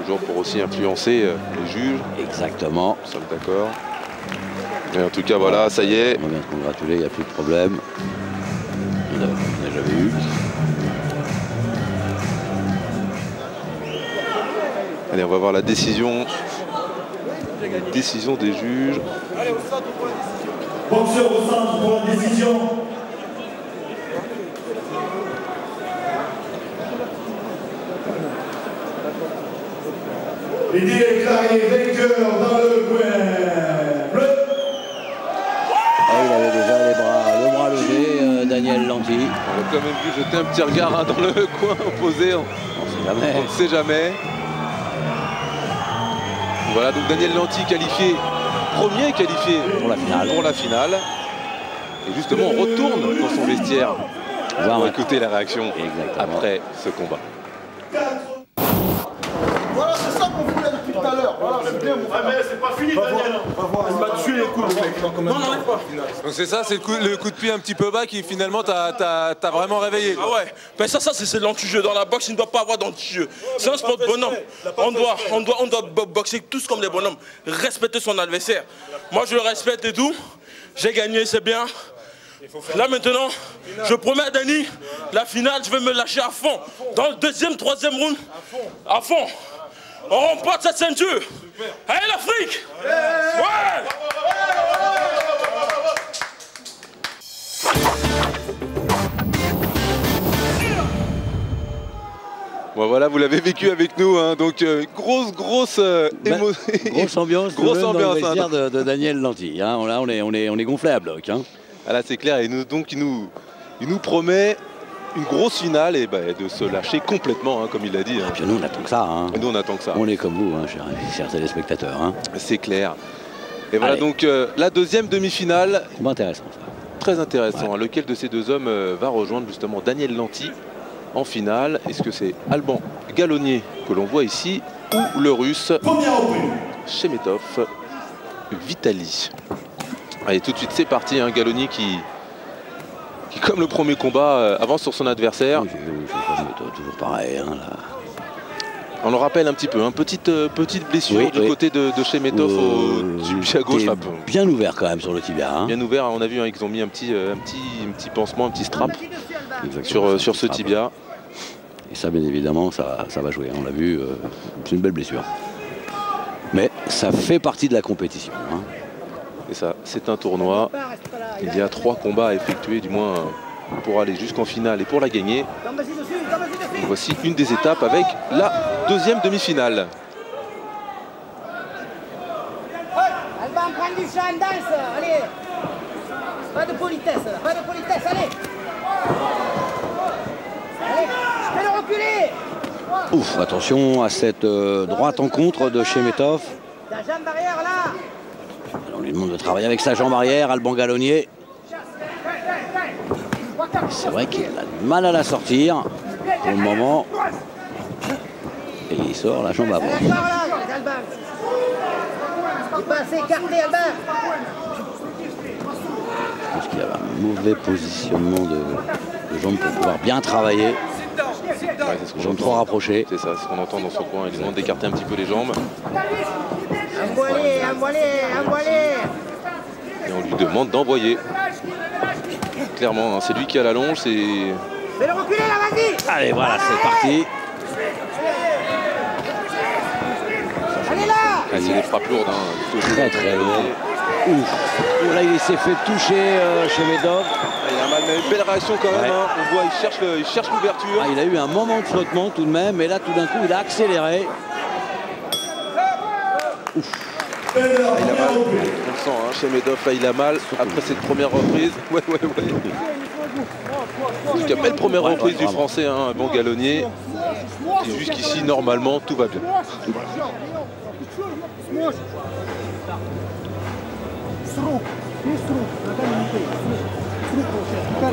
Toujours pour aussi influencer les juges. Exactement. Nous sommes d'accord. Et en tout cas, voilà, ça y est. On vient de congratuler, il n'y a plus de problème. On n'a jamais eu. Allez, on va voir la décision. Décision des juges. Boxeur au centre pour la décision. Il est déclaré vainqueur dans le coin bleu. Ah, il avait déjà le bras levé, Daniel Lanty. On a quand même vu jeter un petit regard dans le coin opposé. On ne sait jamais. On ne sait jamais. Voilà, donc Daniel Lanty qualifié, premier qualifié Pour la finale. Pour la finale. Et justement, on retourne dans son vestiaire pour écouter la réaction après ce combat. Voilà, c'est ça qu'on voulait depuis tout à l'heure. Voilà, c'est bien, mon frère. Mais c'est pas fini, Daniel. Il m'a tué les coups, le mec. Non, n'arrête pas. Donc c'est ça, c'est le coup de pied un petit peu bas qui finalement t'a vraiment réveillé. Ah ouais, ben ça c'est de l'anti-jeu. Dans la boxe, il ne doit pas avoir d'anti-jeu. C'est un sport de bonhomme. On doit boxer tous comme des bonhommes. Respecter son adversaire. Moi, je le respecte et tout. J'ai gagné, c'est bien. Là maintenant, je promets à Dany, la finale, je vais me lâcher à fond. Dans le deuxième, troisième round, à fond. On remporte cette ceinture. Allez l'Afrique. Ouais. Bon, voilà, vous l'avez vécu avec nous, hein, donc grosse grosse ambiance, grosse ambiance dans le vestiaire de Daniel Lanty. Hein. Là, on est gonflé à bloc. Hein. Ah là, c'est clair, et donc il nous promet une grosse finale et de se lâcher complètement, hein, comme il l'a dit. Hein. Et puis nous, on attend que ça. Hein. Et nous, on attend que ça. On est comme vous, hein, chers téléspectateurs. Hein. C'est clair. Et voilà donc la deuxième demi-finale. C'est intéressant ça. Très intéressant. Ouais. Lequel de ces deux hommes va rejoindre justement Daniel Lanty en finale? Est-ce que c'est Alban Galonier que l'on voit ici ou le russe Shemetov Vitali? Allez, tout de suite, c'est parti. Hein, Galonier qui, comme le premier combat, avance sur son adversaire. Oui, toujours pareil. Hein, là. On le rappelle un petit peu, hein, petite blessure du côté de Shemetov au tibia gauche. Bien ouvert quand même sur le tibia. Hein. Bien ouvert, on a vu, hein, qu'ils ont mis un petit pansement, un petit strap sur ce tibia. Et ça, bien évidemment, ça va jouer. On l'a vu, c'est une belle blessure. Mais ça fait partie de la compétition. Hein. Et ça, c'est un tournoi. Il y a 3 combats à effectuer, du moins pour aller jusqu'en finale et pour la gagner. Et voici une des étapes avec la deuxième demi-finale. Alban, prends du champ, danse, allez. Pas de politesse, allez. Allez, fais-le reculer. Ouf, attention à cette droite en contre de Shemetov. Ta jambe arrière là. On lui demande de travailler avec sa jambe arrière, Alban Galonier. C'est vrai qu'il a du mal à la sortir pour le moment. Et il sort la jambe avant. Il n'est pas assez écarté, Alban. Je pense qu'il y a un mauvais positionnement de jambes pour pouvoir bien travailler. Ouais, c'est ce jambes trop rapprochées. C'est ça, c'est ce qu'on entend dans son coin. Il lui demande d'écarter un petit peu les jambes. Envoyez. Et on lui demande d'envoyer. Clairement, hein, c'est lui qui a la longe. Fais-le reculer là, vas-y. Allez, voilà, c'est parti. Allez là. Ah, c'est des frappes lourdes. Hein, très lourd. Ouf. Oh, là, il s'est fait toucher Shemetov. Il a mal, mais une belle réaction quand même. Hein. On voit, il cherche l'ouverture. Ah, il a eu un moment de flottement tout de même, et là, tout d'un coup, il a accéléré. Ouf. Il a mal, on le sent, hein, Shemetov, là il a mal après cette première reprise. Ouais. En tout cas, belle première reprise du français, hein, Alban Galonier. Et jusqu'ici, normalement, tout va bien.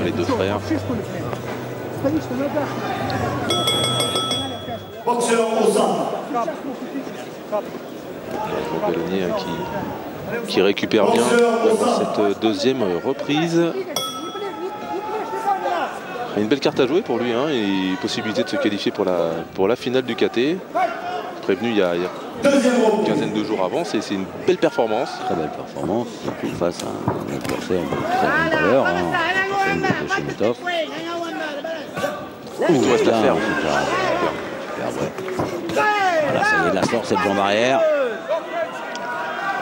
Les deux frères. Boxeur au centre. Galonier, hein, qui récupère bien cette deuxième reprise. Une belle carte à jouer pour lui, hein, et possibilité de se qualifier pour la finale du KT. prévenu il y a une quinzaine de jours avant. C'est une belle performance. Très belle performance, surtout face à un adversaire de très grande valeur, chez Chemetov. Il tout reste à faire. Voilà, ça y est, la sort cette jambe arrière.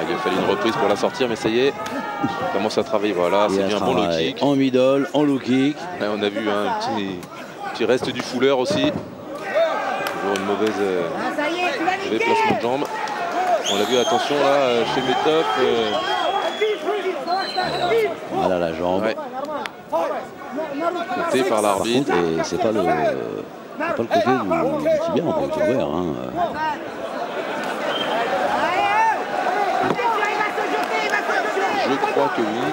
Il a fallu une reprise pour la sortir, mais ça y est, il commence à travailler. Voilà, c'est bien bon low kick. En middle, en low kick. Là, on a vu un petit reste du fouleur aussi. Toujours une mauvais placement de jambe. On l'a vu, attention là, chez Chemetov. Voilà la jambe. Ouais. Côté par l'arbitre. Et c'est pas le côté du tibia, on peut le voir. Je crois que oui.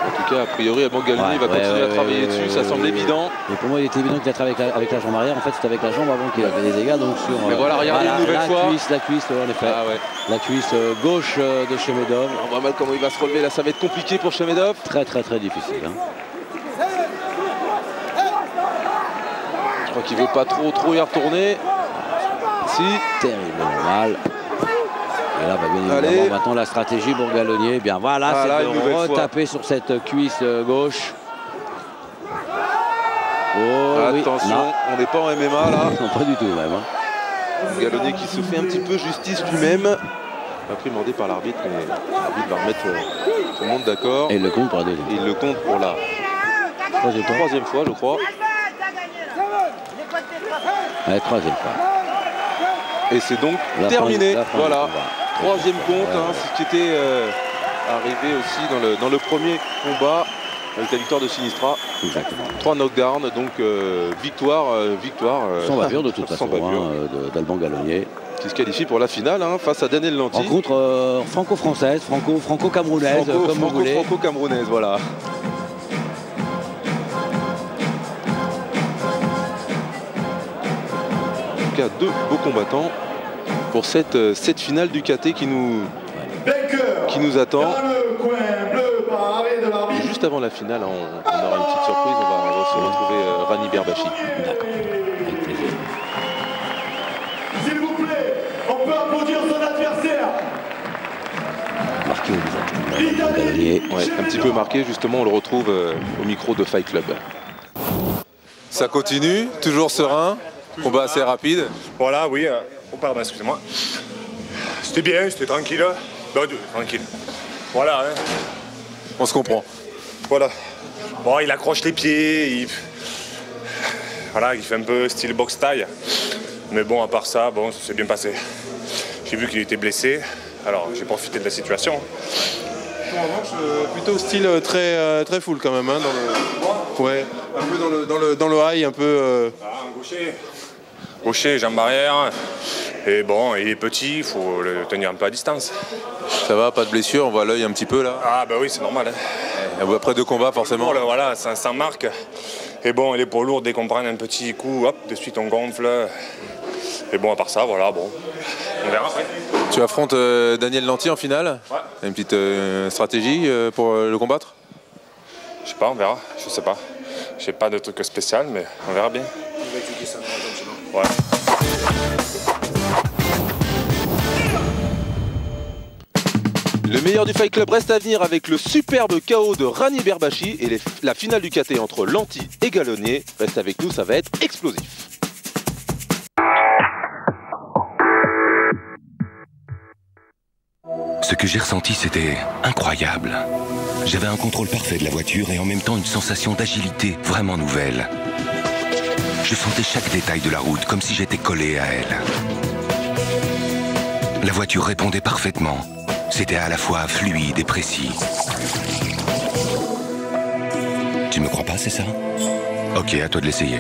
En tout cas, a priori, Alban Gallonnier va continuer à travailler dessus. Ça semble évident. Et pour moi, il était évident qu'il a travaillé avec la jambe arrière. En fait, c'était avec la jambe avant qu'il a fait des dégâts. Donc sur mais voilà, regardez une nouvelle fois. La cuisse, en effet. Ah ouais. La cuisse gauche de Chemetov. On voit mal comment il va se relever. Là, ça va être compliqué pour Chemetov. Très difficile. Je crois qu'il veut pas trop y retourner. Si. Terriblement mal. Et là, bien évidemment, maintenant la stratégie pour Gallonnier. Bien voilà, c'est de retaper sur cette cuisse gauche. Oh, attention, oui, on n'est pas en MMA là. Non, pas du tout même. Gallonnier qui se fait un petit peu justice lui-même. Imprimandé par l'arbitre, mais l'arbitre va remettre tout le monde d'accord. Et il le compte pour la deuxième. Et il le compte pour la troisième fois, je crois. Ouais, troisième fois. Et c'est donc terminé. Voilà. Troisième compte, ce qui était arrivé aussi dans le premier combat avec la victoire de Sinistra. Exactement. 3 knockdowns, donc victoire. Sans bavure de toute façon, d'Alban Gallonnier. Qui se qualifie pour la finale face à Daniel Lanty. Rencontre franco-française, franco-camerounaise, comme vous voulez. Franco-camerounaise, voilà. En tout cas, 2 beaux combattants pour cette finale du KT qui nous attend. Et juste avant la finale, on aura une petite surprise, on va se retrouver Rani Berbachi. D'accord, avec plaisir. S'il vous plaît, on peut applaudir son adversaire. Marqué au visage. Gallonnier. Ouais, un petit peu marqué, justement, on le retrouve au micro de Fight Club. Ça continue, toujours serein, combat assez rapide. Voilà, oui. Oh pardon, excusez-moi. C'était bien, c'était tranquille. Tranquille. Voilà. On se comprend. Voilà. Bon, il accroche les pieds. Voilà, il fait un peu style boxe taille. Mais bon, à part ça, bon, ça s'est bien passé. J'ai vu qu'il était blessé. Alors, j'ai profité de la situation. En revanche, plutôt style très full quand même. Ouais, un peu dans le high, un peu. Un gaucher. Gaucher, jambe arrière. Et bon, il est petit, il faut le tenir un peu à distance. Ça va, pas de blessure, on voit l'œil un petit peu là. Ah bah oui, c'est normal. Après 2 combats, forcément. Voilà, ça marque. Et bon, il est pour lourd, dès qu'on prend un petit coup, hop, de suite on gonfle. Et bon, à part ça, voilà, bon, on verra après. Tu affrontes Daniel Lanty en finale. Ouais. Une petite stratégie pour le combattre? Je sais pas, on verra, je sais pas. J'ai pas de truc spécial, mais on verra bien. Ouais. Le meilleur du Fight Club reste à venir avec le superbe KO de Rani Berbachi et la finale du KT entre Lanty et Gallonnier. Reste avec nous, ça va être explosif. Ce que j'ai ressenti, c'était incroyable. J'avais un contrôle parfait de la voiture et en même temps une sensation d'agilité vraiment nouvelle. Je sentais chaque détail de la route comme si j'étais collé à elle. La voiture répondait parfaitement. C'était à la fois fluide et précis. Tu me crois pas, c'est ça? Ok, à toi de l'essayer.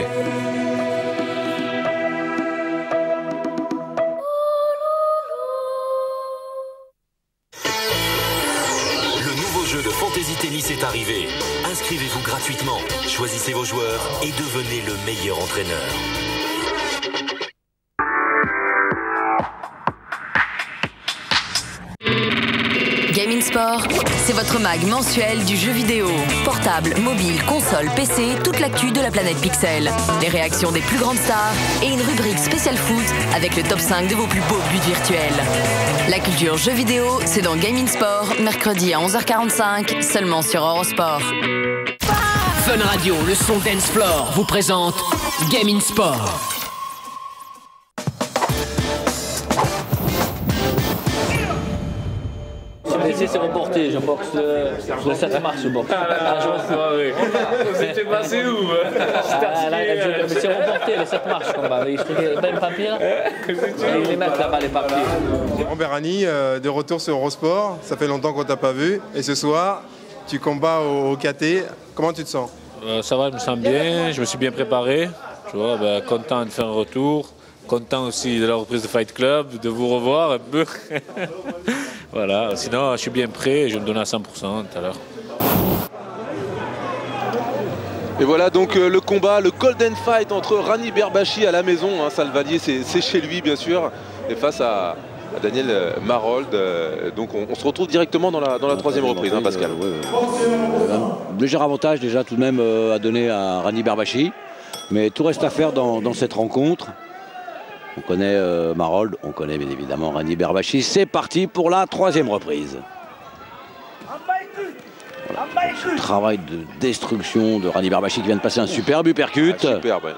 Le nouveau jeu de Fantasy Tennis est arrivé. Inscrivez-vous gratuitement, choisissez vos joueurs et devenez le meilleur entraîneur. Sport, c'est votre mag mensuel du jeu vidéo. Portable, mobile, console, PC, toute l'actu de la planète Pixel. Les réactions des plus grandes stars et une rubrique spéciale foot avec le top 5 de vos plus beaux buts virtuels. La culture jeu vidéo, c'est dans Gaming Sport, mercredi à 11h45, seulement sur Eurosport. Fun Radio, le son Dance Floor, vous présente Gaming Sport. C'est reporté, je boxe le 7 mars, je boxe. C'était passé où? C'est reporté le 7 mars, combat. Il y a un papier là. Ils les mettent là-bas, les papiers. Robert Hanni, de retour sur Eurosport. Ça fait longtemps qu'on t'a pas vu. Et ce soir, tu combats au KT. Comment tu te sens? Ça va, je me sens bien. Je me suis bien préparé. Tu vois, content de faire un retour. Content aussi de la reprise de Fight Club, de vous revoir un peu. Voilà, sinon je suis bien prêt et je vais me donner à 100% tout à l'heure. Et voilà donc le combat, le Golden Fight entre Rani Berbachi à la maison, hein, Salvadrier c'est chez lui bien sûr, et face à Daniel Marold. Donc on se retrouve directement dans la troisième reprise, hein, Pascal. Un léger avantage déjà tout de même à donner à Rani Berbachi, mais tout reste à faire dans cette rencontre. On connaît Marold, on connaît bien évidemment Rani Berbachi. C'est parti pour la troisième reprise. Voilà. Ce travail de destruction de Rani Berbachi qui vient de passer un superbe uppercut. Superbe, ouais.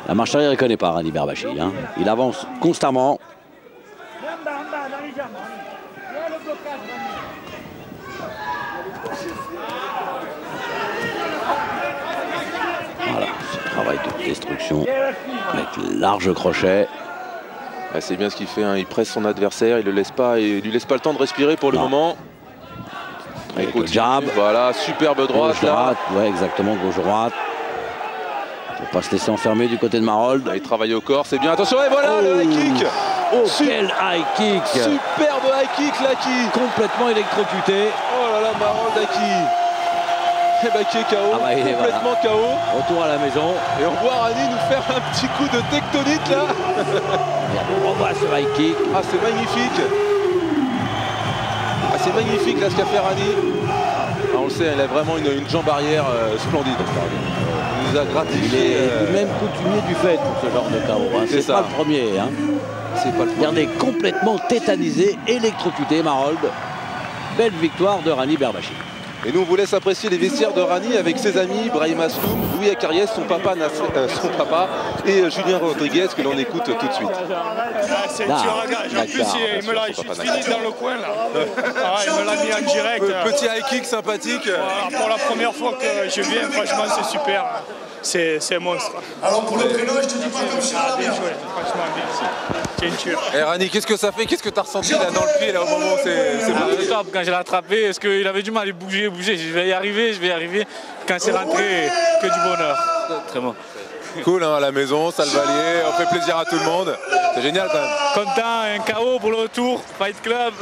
La marche arrière, il ne connaît pas Rani Berbachi. Hein. Il avance constamment. Voilà, ce travail de destruction avec large crochet. C'est bien ce qu'il fait, hein. Il presse son adversaire, il lui laisse pas le temps de respirer pour le moment. Avec le jab. Voilà, superbe droite. Gauche-droite, ouais, exactement, gauche-droite. Pour pas se laisser enfermer du côté de Marold. Il travaille au corps, c'est bien. Attention, et voilà le high kick. Oh, quel high kick. Superbe high kick là qui complètement électrocuté. Oh là là, Marold là qui est KO, complètement KO. Retour à la maison. Et on voit Rani nous faire un petit coup de tectonique là. On voit ce high kick. Ah, c'est magnifique. Ah, c'est magnifique là ce qu'a fait Rani. Ah, on le sait, il a vraiment une jambe arrière splendide. Il nous a gratifié. Il est même coutumier du fait pour ce genre de KO. Hein. C'est pas le premier. Hein. C'est pas le premier. Regardez, complètement tétanisé, électrocuté, Marold. Belle victoire de Rani Berbachi. Et nous on vous laisse apprécier les vestiaires de Rani avec ses amis Brahim Asloum, Louis Acariès, son papa et Julien Rodriguez que l'on écoute tout de suite. C'est un tueur à gage. En plus, il me l'a fini dans le coin là. Il me l'a mis en direct. Petit high kick sympathique. Pour la première fois que je viens, franchement c'est super. C'est un monstre. Alors pour le prénom, je te dis pas comme ça. Bien joué, franchement merci. C'est une tueur. Et Rani, qu'est-ce que ça fait? Qu'est-ce que tu as ressenti là dans le pied là au moment où c'est top quand je l'ai attrapé? Est-ce qu'il avait du mal à bouger? Je vais y arriver. Quand c'est rentré, que du bonheur. Très bon. Cool, hein, à la maison, Salvadrier, on fait plaisir à tout le monde. C'est génial quand même. Content, un KO pour le retour, Fight Club.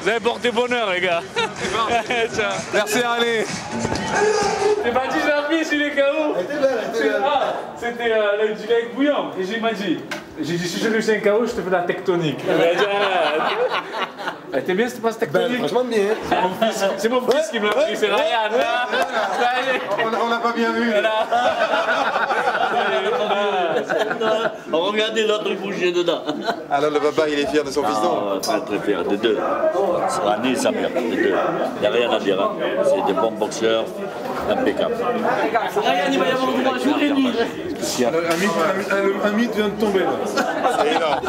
Vous avez porté bonheur les gars. Merci Rani. C'est pas dit j'ai appuyé sur les KO. C'était du lait bouillant. Et j'ai dit si je réussis un KO, je te fais la tectonique. T'es bien cette passe tectonique? Franchement bien. C'est mon fils qui me l'a pris, c'est Ryan. On l'a pas bien vu. Regardez l'autre bouger dedans. Alors le papa il est fier de son fiston. Très fier, de deux. Rani et sa mère, de deux. Il n'y a rien à dire. Hein. C'est des bons boxeurs, impeccables. Ryan, il va y avoir du droit, Un mythe vient de tomber là. C'est énorme.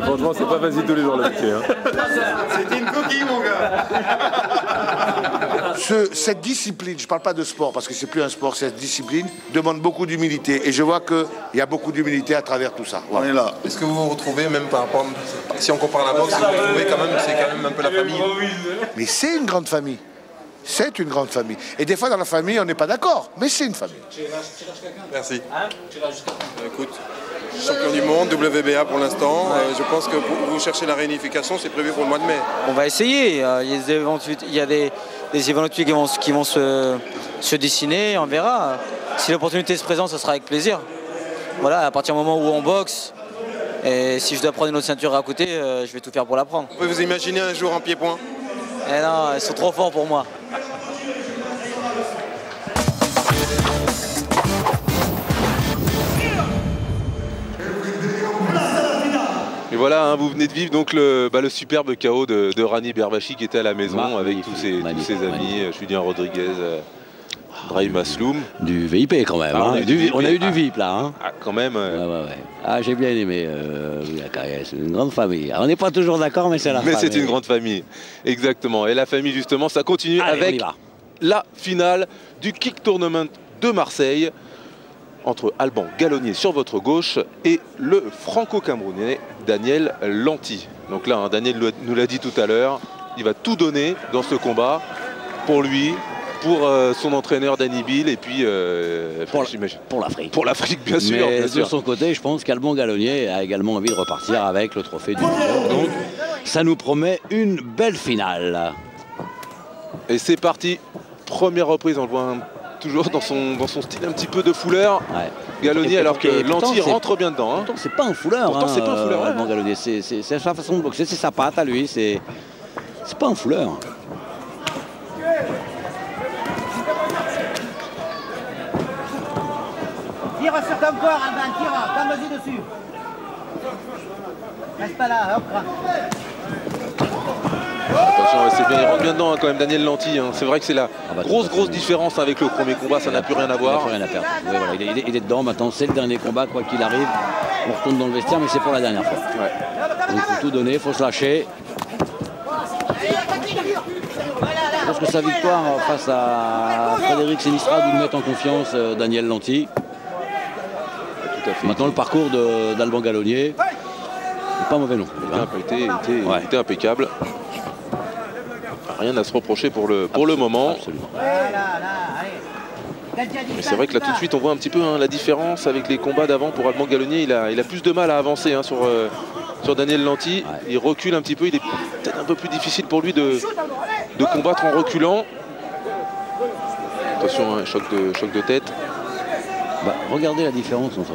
Franchement, c'est pas facile tous les jours là. C'était une coquille mon gars. Cette discipline, je ne parle pas de sport parce que c'est plus un sport, cette discipline demande beaucoup d'humilité et je vois qu'il y a beaucoup d'humilité à travers tout ça. Voilà. On est là. Est-ce que vous vous retrouvez même par rapport, si on compare la boxe, vous vous retrouvez quand même, c'est quand même un peu la famille? Mais c'est une grande famille. C'est une grande famille. Et des fois dans la famille on n'est pas d'accord, mais c'est une famille. Merci. Écoute, champion du monde, WBA pour l'instant. Je pense que vous cherchez la réunification, c'est prévu pour le mois de mai. On va essayer. Il y a des éventualités qui vont se dessiner, on verra. Si l'opportunité se présente, ça sera avec plaisir. Voilà, à partir du moment où on boxe, Et si je dois prendre une autre ceinture à côté, je vais tout faire pour la prendre. Vous pouvez vous imaginer un jour en pied-point? Eh non, ils sont trop forts pour moi. Et voilà, hein, vous venez de vivre donc le superbe KO de Rani Berbachi qui était à la maison avec tous ses amis, Julien Rodriguez, Brahim Asloum. Du VIP quand même, hein. On a eu du VIP là. Hein. Ah, quand même. Ah, j'ai bien aimé c'est une grande famille. On n'est pas toujours d'accord, mais c'est la famille. Mais c'est une grande famille, exactement. Et la famille justement, ça continue avec la finale du Kick Tournament de Marseille entre Alban Gallonnier sur votre gauche et le franco-camerounais Daniel Lanty. Donc là, hein, Daniel nous l'a dit tout à l'heure, il va tout donner dans ce combat pour lui, pour son entraîneur Danny Bill et puis pour l'Afrique. Pour l'Afrique, bien sûr. Mais bien de sûr. son côté, je pense qu'Alban Gallonnier a également envie de repartir avec le trophée du leader. Donc ça nous promet une belle finale. Et c'est parti. Première reprise, on le voit toujours dans son style un petit peu de fouleur. Gallonnier, alors que Lanty rentre bien dedans. Hein. Pourtant, c'est pas un fouleur. Pourtant, c'est pas un fouleur. Alban Gallonnier, c'est sa façon de boxer, c'est sa patte à lui. C'est pas un fouleur. Tire sur ton corps, Alban, tire, tombe-y dessus. Reste pas là, hop. Attention, c'est bien, il rentre bien dedans hein, quand même Daniel Lanty. Hein. C'est vrai que c'est la grosse différence avec le premier combat, ça n'a plus rien à voir. Il n'a plus rien à perdre. Oui, voilà, il est dedans maintenant, c'est le dernier combat, quoi qu'il arrive. On retourne dans le vestiaire, mais c'est pour la dernière fois. Ouais. Donc, il faut tout donner, il faut se lâcher. Je pense que sa victoire face à Frédéric Sénistra dû mettre en confiance Daniel Lanty. Tout à fait. Maintenant, le parcours d'Alban Gallonnier n'est pas mauvais non plus. Il était impeccable. Rien à se reprocher pour le moment. Absolument. Mais c'est vrai que là tout de suite on voit un petit peu hein, la différence avec les combats d'avant pour Alban Gallonnier. Il a plus de mal à avancer hein, sur Daniel Lanty. Il recule un petit peu, il est peut-être un peu plus difficile pour lui de combattre en reculant. Attention, hein, choc de tête. Regardez la différence entre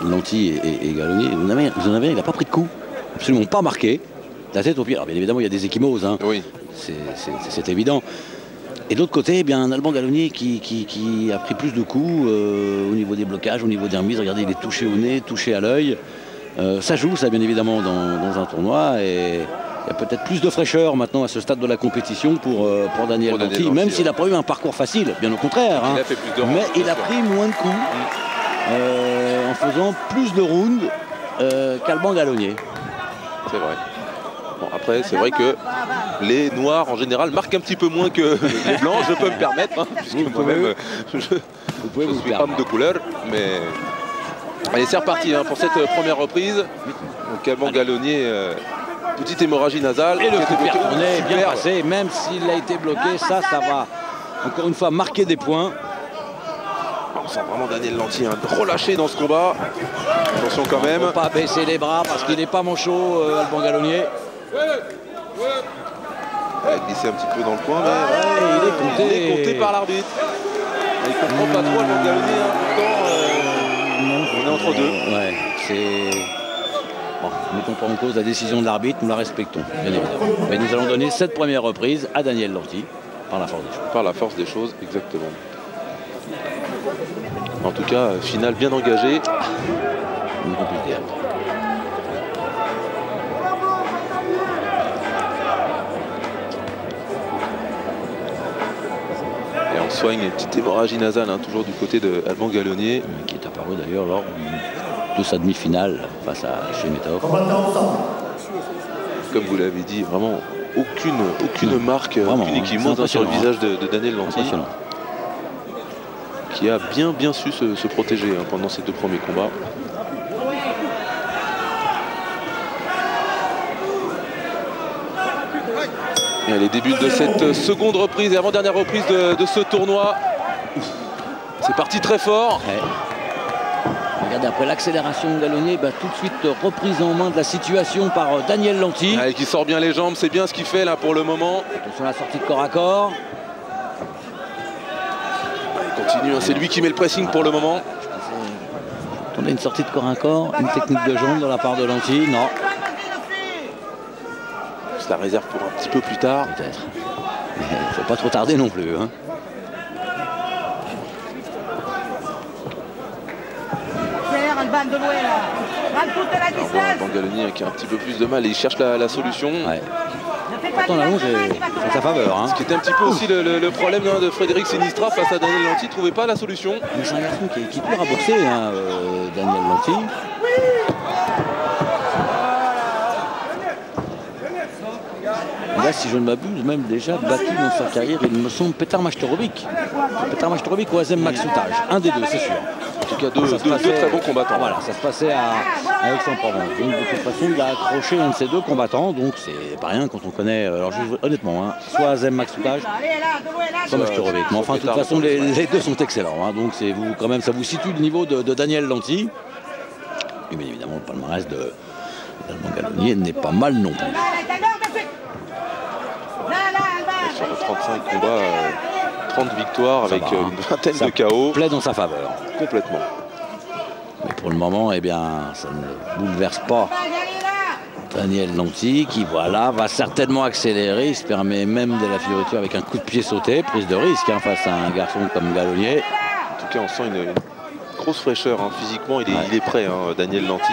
Lanty et Gallonnier. Vous en avez, il n'a pas pris de coup, absolument pas marqué. La tête au pied. Alors bien évidemment il y a des ecchymoses, hein. Oui. C'est évident. Et de l'autre côté, eh bien, un Alban Gallonnier qui a pris plus de coups au niveau des blocages, au niveau des remises. Regardez, il est touché au nez, touché à l'œil. Ça joue, ça bien évidemment dans un tournoi. Et il y a peut-être plus de fraîcheur maintenant à ce stade de la compétition pour Daniel Lanty, même s'il n'a pas eu un parcours facile, bien au contraire. Hein. Il a fait plus de rounds, mais il a pris moins de coups en faisant plus de rounds qu'Alban Gallonnier. C'est vrai. Bon, après, c'est vrai que les noirs en général marquent un petit peu moins que les blancs, je peux me permettre, hein, puisque moi-même je suis homme de couleur. Mais allez, c'est reparti hein, pour cette première reprise. Donc Alban Gallonnier, petite hémorragie nasale. Et le coup de pied retourné, bien passé, même s'il a été bloqué, ça va encore une fois marquer des points. On sent vraiment Daniel Lanty hein, relâché dans ce combat. Attention quand même. Il ne faut pas baisser les bras parce qu'il n'est pas manchot, Alban Gallonnier. Il a glissé un petit peu dans le coin, mais il est compté par l'arbitre. Il ne comprend pas trop Alban Gallonnier, hein, pourtant on est entre deux. Ouais, c'est... Bon, nous mettons pas en cause la décision de l'arbitre, nous la respectons, bien évidemment. Mais nous allons donner cette première reprise à Daniel Lanty, par la force des choses. Par la force des choses, exactement. En tout cas, finale bien engagée. On peut plus le dire. Et on soigne une petite hémorragie nasale, hein, toujours du côté de Alban Gallonnier. Qui est apparu d'ailleurs lors de sa demi-finale face à Shemetov. Comme vous l'avez dit, vraiment aucune marque, aucune échymose sur le visage de Daniel Lanty. Qui a bien su se protéger hein, pendant ces deux premiers combats. Et les débuts de cette seconde reprise et avant-dernière reprise de ce tournoi. C'est parti très fort. Ouais. Regardez, après l'accélération de Gallonnier, tout de suite reprise en main de la situation par Daniel Lanty. Qui sort bien les jambes, c'est bien ce qu'il fait là pour le moment. Attention à la sortie de corps à corps. Il continue, hein, c'est lui qui met le pressing pour le moment. attendait une sortie de corps à corps, une technique de jambe de la part de Lanty. Non. Je la réserve pour un petit peu plus tard. Peut-être. Il ne faut pas trop tarder non plus. Hein. Alban Galloni qui a un petit peu plus de mal et il cherche la solution. Ouais. Pourtant la longe est en sa faveur. Hein. Ce qui était un petit peu aussi le problème de Frédéric Sinistra face à Daniel Lanty, il ne trouvait pas la solution. Mais c'est un garçon qui est dur à boxer, hein, Daniel Lanty. Là, si je ne m'abuse, même déjà battu dans sa carrière, il me semble, Petar Majtorovic. Petar Majtorovic ou Azem Maksoutaj. Un des deux, c'est sûr. En tout cas, deux très bons combattants. Voilà, ça se passait à Aix-en-Provence. Donc, de toute façon, il a accroché un de ces deux combattants. Donc, c'est pas rien quand on connaît, alors honnêtement, hein, soit Azem Maksoutaj, soit Majtorovic. Mais enfin, de toute façon, les deux sont excellents. Hein, donc, quand même, ça vous situe le niveau de Daniel Lanty. Et bien évidemment, le palmarès d'Alban Galloni n'est pas mal non plus. Sur 35 combats, 30 victoires avec une vingtaine de KO. Plaît dans sa faveur. Complètement. Mais pour le moment, eh bien, ça ne bouleverse pas Daniel Lanty qui, voilà, va certainement accélérer. Il se permet même de la fioriture avec un coup de pied sauté. Prise de risque hein, face à un garçon comme Galloni. En tout cas, on sent une grosse fraîcheur. Hein. Physiquement, il est prêt, hein, Daniel Lanty.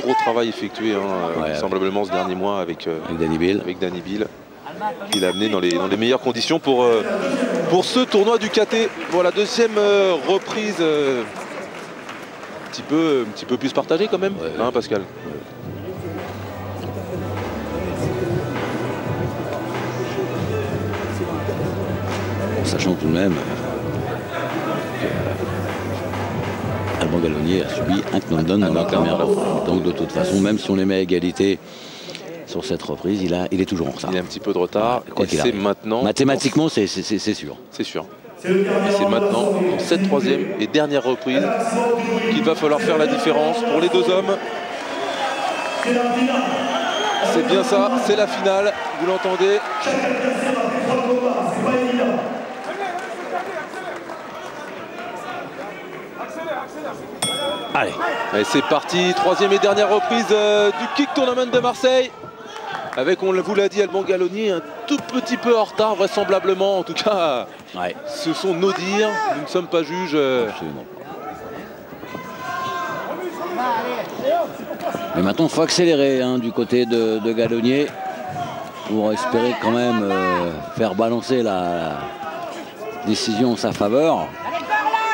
Gros travail effectué, hein, semblablement, ce dernier mois avec Danny Bill. Il a amené dans les meilleures conditions pour ce tournoi du KT. Pour la deuxième reprise, un petit peu plus partagée quand même, hein, Pascal. Bon, sachant tout de même Alban Galloni a subi un knockdown dans la première reprise. Donc de toute façon, même si on les met à égalité sur cette reprise, il est toujours en retard. Il a un petit peu de retard. Et c'est maintenant. Mathématiquement, c'est sûr. C'est sûr. Et c'est maintenant, dans cette troisième et dernière reprise, qu'il va falloir faire la différence pour les deux hommes. C'est bien ça, c'est la finale, vous l'entendez. Allez, c'est parti, troisième et dernière reprise du Kick Tournament de Marseille. Avec, on vous l'a dit, Alban Galloni un tout petit peu en retard, vraisemblablement. En tout cas, ce sont nos dires. Nous ne sommes pas juges. Absolument pas. Mais maintenant, il faut accélérer hein, du côté de Galloni pour espérer quand même faire balancer la décision en sa faveur.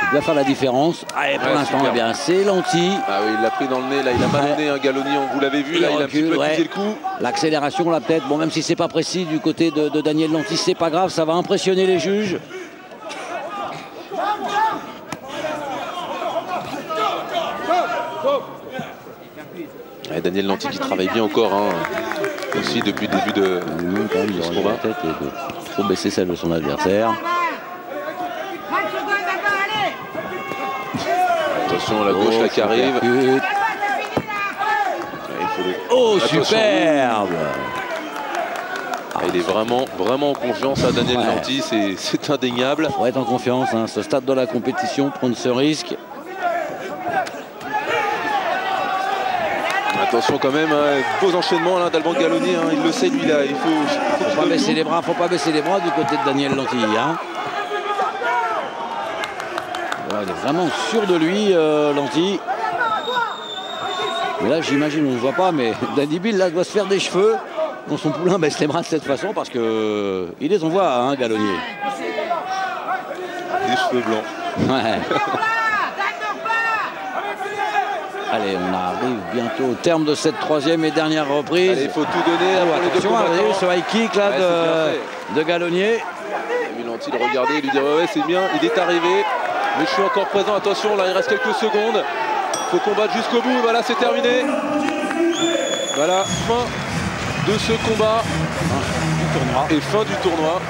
Il doit faire la différence. Allez, pour l'instant, eh bien, c'est Lanty. Ah oui, il l'a pris dans le nez, là, il a malmené un Galloni, vous l'avez vu, là, il a un petit peu accusé le coup. L'accélération, là, peut-être, bon, même si c'est pas précis du côté de Daniel Lanty, c'est pas grave, ça va impressionner les juges. Et Daniel Lanty qui travaille bien encore, hein, aussi depuis le début de ce combat. La tête et de trop baisser celle de son adversaire. Attention, la gauche là qui arrive. Oh, superbe! Il est vraiment en confiance à Daniel Lanty, c'est indéniable. Il faut être en confiance, hein, ce stade de la compétition, prendre ce risque. Attention quand même, hein, beaux enchaînements d'Alban Galloni, hein, il le sait lui là, il faut pas baisser les bras, faut pas baisser les bras du côté de Daniel Lanty. Hein. Voilà, il est vraiment sûr de lui, Lanty. Mais là, j'imagine, on ne voit pas, mais Danny Bill là doit se faire des cheveux quand son poulain baisse les bras de cette façon parce que il les envoie, hein, Galloni. Des cheveux blancs. Ouais. Allez, on arrive bientôt au terme de cette troisième et dernière reprise. Allez, il faut tout donner. Attention, allez, ce high kick là de Galloni. Lanty le regardait, il lui dit ouais, c'est bien, il est arrivé. Mais je suis encore présent, attention, là il reste quelques secondes. Il faut combattre jusqu'au bout, voilà, c'est terminé. Voilà, fin de ce combat. Et fin du tournoi.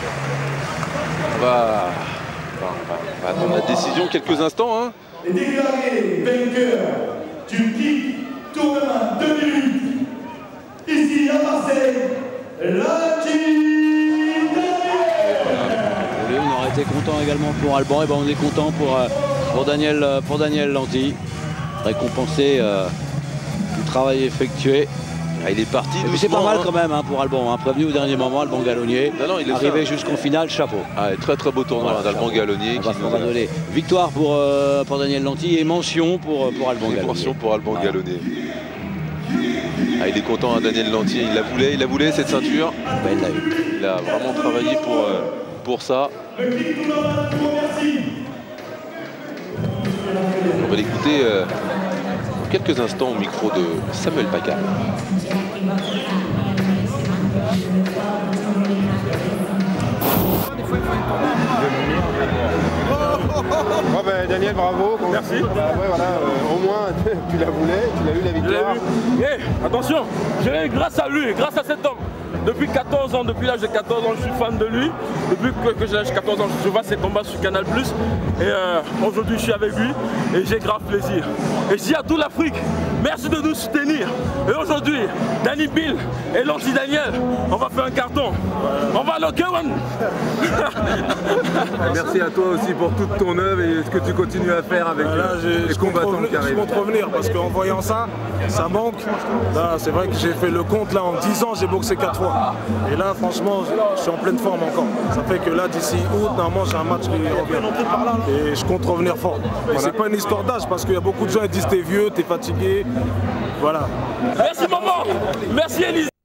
On va attendre la décision quelques instants. Hein. Et déclaré vainqueur du Kick Tournament 2 minutes, ici à Marseille, Lanty. On aurait été content également pour Alban, et ben on est content pour Daniel Lanty. récompenser du travail effectué. Ah, il est parti. C'est pas mal quand même pour Alban, prévenu au dernier moment, Alban Gallonnier. Arrivé jusqu'en finale, chapeau. Ah, très très beau tournoi d'Alban Gallonnier. On va donner victoire pour Daniel Lanty et mention pour Alban Gallonnier. Mention pour Alban Gallonnier. Ah, il est content, Daniel Lanty, il la voulait cette ceinture. Ben, il l'a eu. Il a vraiment travaillé pour ça. On va l'écouter dans quelques instants au micro de Samuel Pacal. Oh ben, Daniel, bravo. Merci. Ouais, voilà, au moins, tu la voulais, tu l'as eu la victoire. Attention, je l'ai eu grâce à lui, grâce à cet homme. Depuis 14 ans, depuis l'âge de 14 ans, je suis fan de lui. Depuis que j'ai l'âge de 14 ans, je vois ses combats sur Canal+. Et aujourd'hui, je suis avec lui et j'ai grave plaisir. Et je dis à toute l'Afrique, merci de nous soutenir. Et aujourd'hui, Danny Bill et Lanty Daniel, on va faire un carton. On va le K1. Merci à toi aussi pour toute ton œuvre et ce que tu continues à faire avec les combattants qui arrivent. Je compte revenir parce qu'en voyant ça, ça manque. Là, c'est vrai que j'ai fait le compte. Là, en 10 ans, j'ai boxé 4 fois. Et là, franchement, je suis en pleine forme encore. Ça fait que là, d'ici août, normalement, j'ai un match qui revient. Et je compte revenir fort. Et c'est pas une histoire d'âge parce qu'il y a beaucoup de gens qui disent t'es vieux, t'es fatigué. Voilà. Merci maman. Merci Élise.